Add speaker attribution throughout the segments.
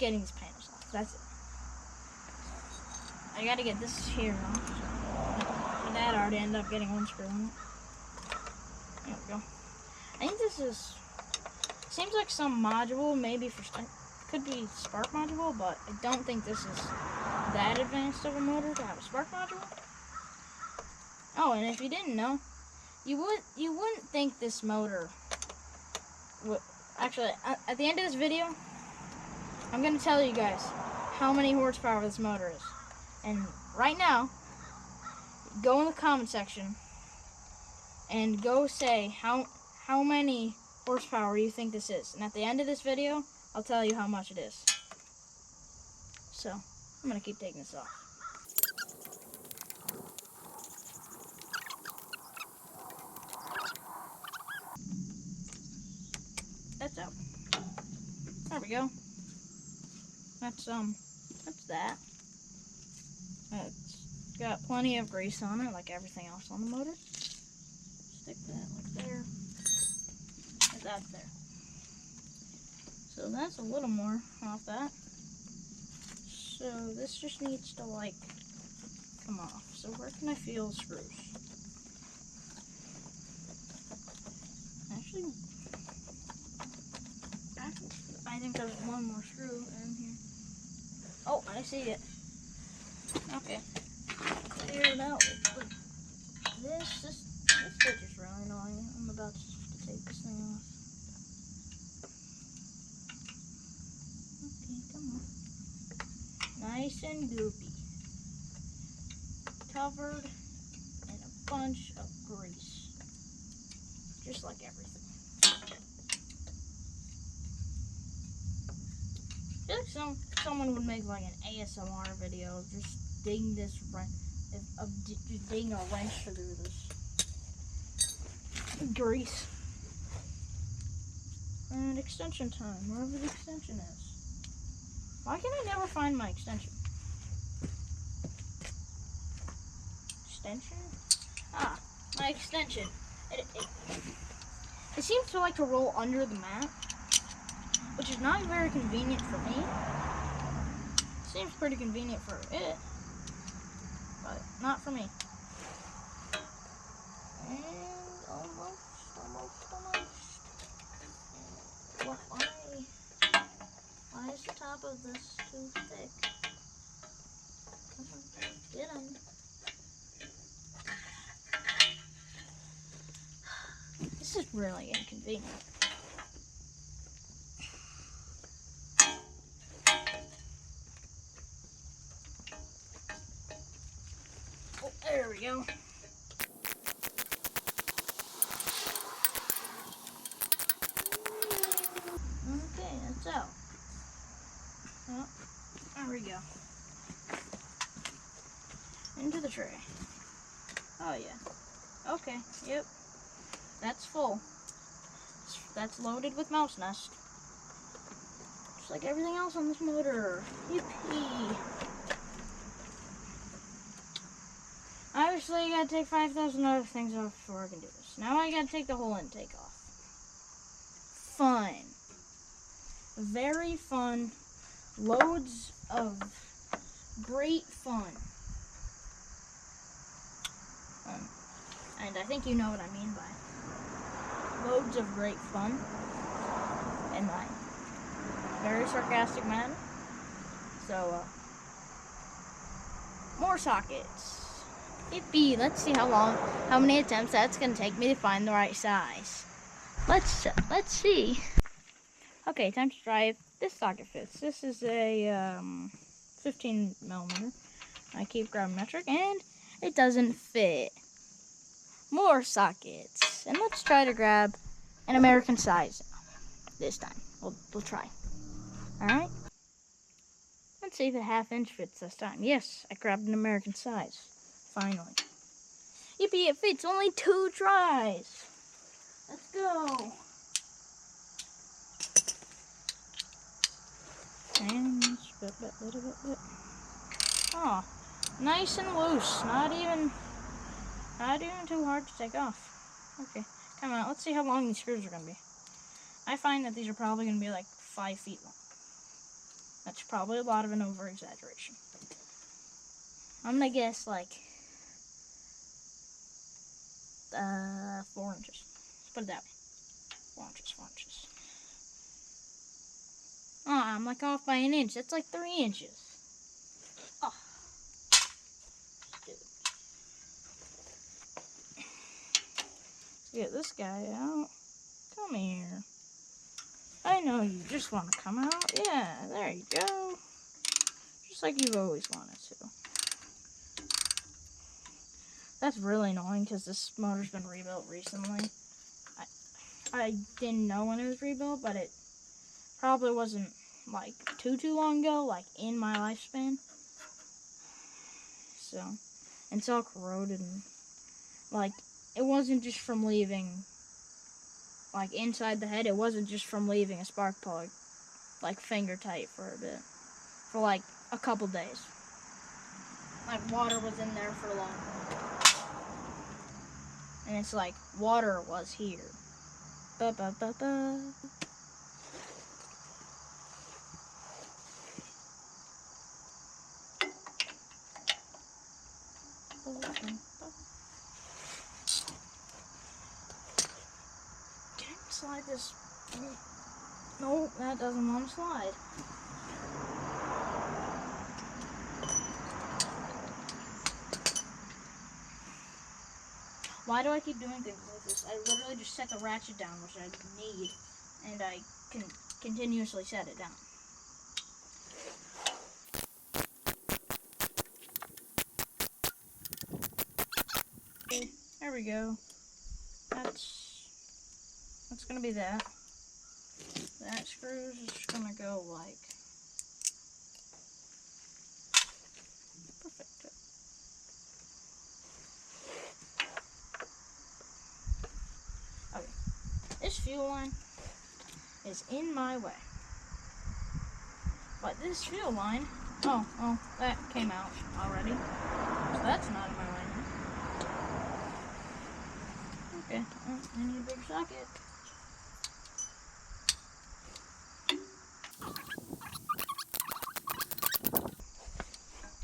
Speaker 1: getting these panels off. That's it. I gotta get this here off. So my dad already ended up getting one screw on it. There we go. I think this is, seems like some module, maybe for, could be spark module, but I don't think this is that advanced of a motor to have a spark module. Oh, and if you didn't know, you wouldn't think this motor would, actually, at the end of this video, I'm going to tell you guys how many horsepower this motor is. And right now, go in the comment section and go say how many horsepower you think this is. And at the end of this video, I'll tell you how much it is. So, I'm going to keep taking this off. That's out. There we go. That's that. It's got plenty of grease on it, like everything else on the motor. Stick that like there. And that there. So that's a little more off that. So this just needs to like come off. So where can I feel the screws? Actually, I think there's one more screw in here. Oh, I see it. Okay. Clear it out. But this stitch is really annoying. I'm about to take this thing off. Okay, come on. Nice and goopy. Covered in a bunch of grease. Just like everything. I feel like someone would make like an ASMR video of just digging this just digging a wrench through this grease. And extension time, wherever the extension is. Why can I never find my extension? Extension? Ah, my extension. It seems to like to roll under the mat, which is not very convenient for me. Seems pretty convenient for it, but not for me. And almost. Why is the top of this too thick? Come on, get them. This is really inconvenient. Oh, there we go. Okay, that's out. Oh, there we go. Into the tray. Oh yeah. Okay, yep. That's full. That's loaded with mouse nest. Just like everything else on this motor. Yippee. Obviously, I gotta take 5,000 other things off before I can do this. Now I gotta take the whole intake off. Fun. Very fun. Loads of great fun. And I think you know what I mean by loads of great fun. In my very sarcastic manner. So, more sockets. Yippee, let's see how many attempts that's gonna take me to find the right size. Let's see. Okay, time to try if this socket fits. This is a 15 millimeter. I keep grabbing metric and it doesn't fit. More sockets. And let's try to grab an American size this time. We'll try. Alright? Let's see if a 1/2 inch fits this time. Yes, I grabbed an American size. Finally. Yippee, it fits. Only 2 tries. Let's go. And oh, nice and loose. Not even too hard to take off. Okay, come on. Let's see how long these screws are gonna be. I find that these are probably gonna be like 5 feet long. That's probably a lot of an over-exaggeration. I'm gonna guess like 4 inches. Let's put it that way. 4 inches, 4 inches. Oh, I'm like off by an inch. That's like 3 inches. Oh. Dude. Let's get this guy out. Come here. I know you just want to come out. Yeah, there you go. Just like you've always wanted to. That's really annoying because this motor's been rebuilt recently. I didn't know when it was rebuilt, but it probably wasn't like too long ago, like in my lifespan. So, and it's all corroded and like it wasn't just from leaving like inside the head. It wasn't just from leaving a spark plug like finger tight for a bit, for like a couple days. Like water was in there for long, and it's like water was here. Ba ba ba ba. Can I slide this? No, that doesn't want to slide. Why do I keep doing things like this? I literally just set the ratchet down, which I need, and I can continuously set it down. Okay, there we go. That's gonna be that. That screw is just gonna go like perfect. Okay, this fuel line is in my way. But this fuel line, oh, that came out already. So that's not in my way now. Okay, well, I need a bigger socket.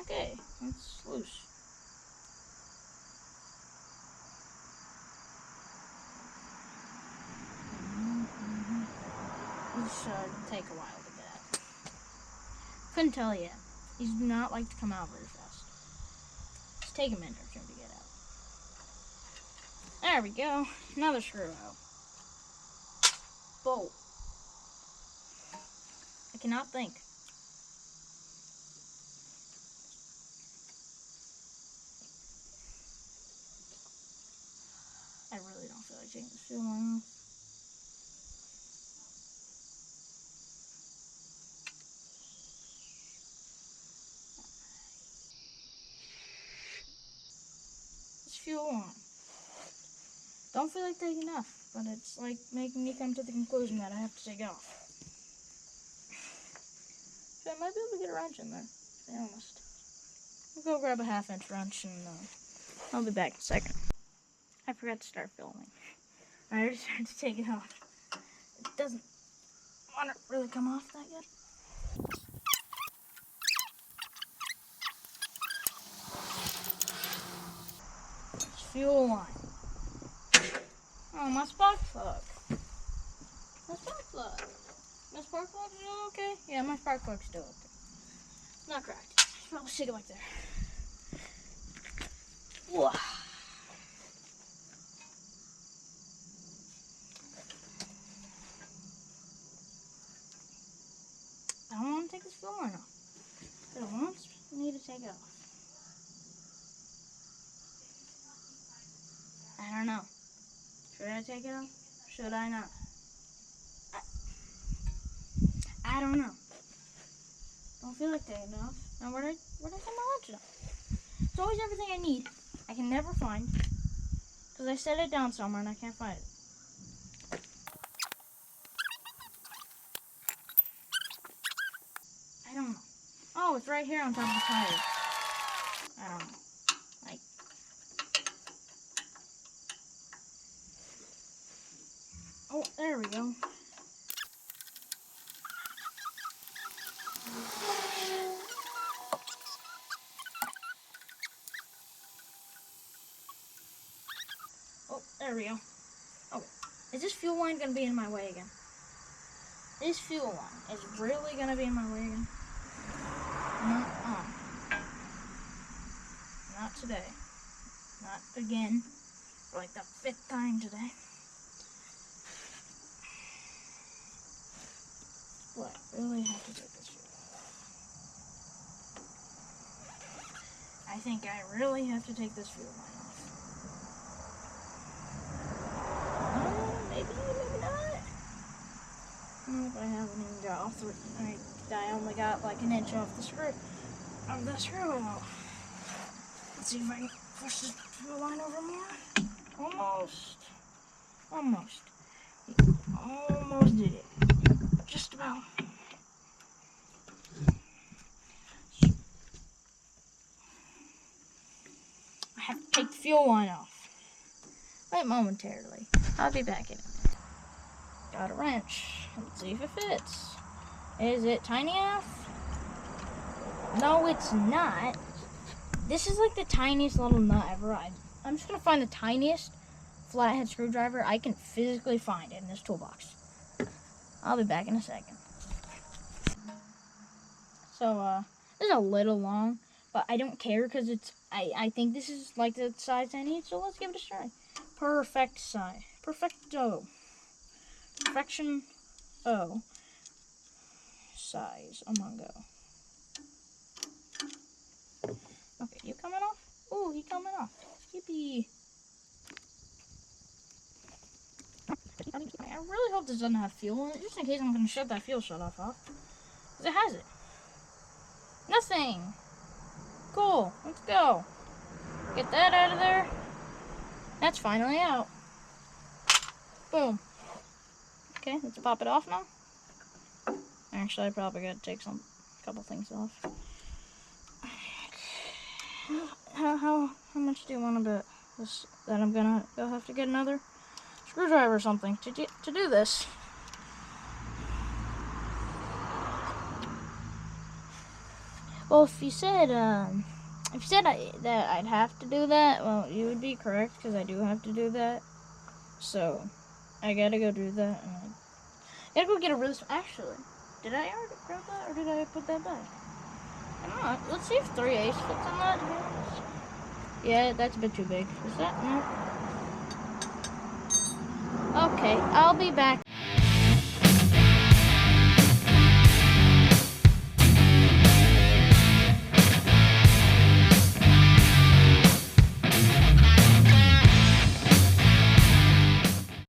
Speaker 1: Okay, it's loose. This should take a while to get out. Couldn't tell yet. These do not like to come out very fast. Just take a minute or two to get out. There we go. Another screw out. Bolt. I cannot think. I really don't feel like taking this fuel line off. This fuel line. Don't feel like taking off, but it's like making me come to the conclusion that I have to take it off. So I might be able to get a wrench in there, to be honest. I'll go grab a 1/2-inch wrench and I'll be back in a second. I forgot to start filming. I already started to take it off. It doesn't want to really come off that good. It's fuel line. Oh, my spark plug. My spark plug. My spark plug still okay? Yeah, my spark plug's still okay. Not cracked. Just probably stick it back there. Whoa. I don't want to take this fuel line off. But it wants me to take it off. I don't know. Should I take it off? Should I not? I don't know. Don't feel like taking it off. Now where'd I put my wrench off? It's always everything I need. I can never find. Because I set it down somewhere and I can't find it. I don't know. Oh, it's right here on top of the tire. I don't know. Like. Oh, there we go. Oh, there we go. Okay. Is this fuel line going to be in my way again? This fuel line is really going to be in my way again? Not today. Not again. For like the 5th time today. But I really have to take this fuel. I think I really have to take this fuel line off. Maybe not. Nope, I haven't even got off the. I only got like an inch off the screw. Of the screw. Let's see if I can push this fuel line over more. Almost. Almost. Almost did it. Just about. I have to take the fuel line off. Wait momentarily. I'll be back in a minute. Got a wrench. Let's see if it fits. Is it tiny enough? No, it's not. This is like the tiniest little nut ever. I'm just going to find the tiniest flathead screwdriver I can physically find in this toolbox. I'll be back in a second. So, this is a little long, but I don't care because it's, I think this is like the size I need, so let's give it a try. Perfect size. Perfecto. Perfection O. Size Among Go. Okay, you coming off? Ooh, he coming off. Yippee. I really hope this doesn't have fuel in it, just in case I'm going to shut that fuel shut-off off. Because it has it. Nothing. Cool. Let's go. Get that out of there. That's finally out. Boom. Okay, let's pop it off now. Actually, I probably got to take a couple things off. How much do you want to bet that I'm gonna have to get another screwdriver or something to do this? Well, if you said that I'd have to do that, well, you would be correct because I do have to do that. So I gotta go do that, and I gotta go get a really. Actually, did I already grab that, or did I put that back? I don't know. Let's see if 3/8 fits in that. Yeah, that's a bit too big. Is that? No. Okay, I'll be back.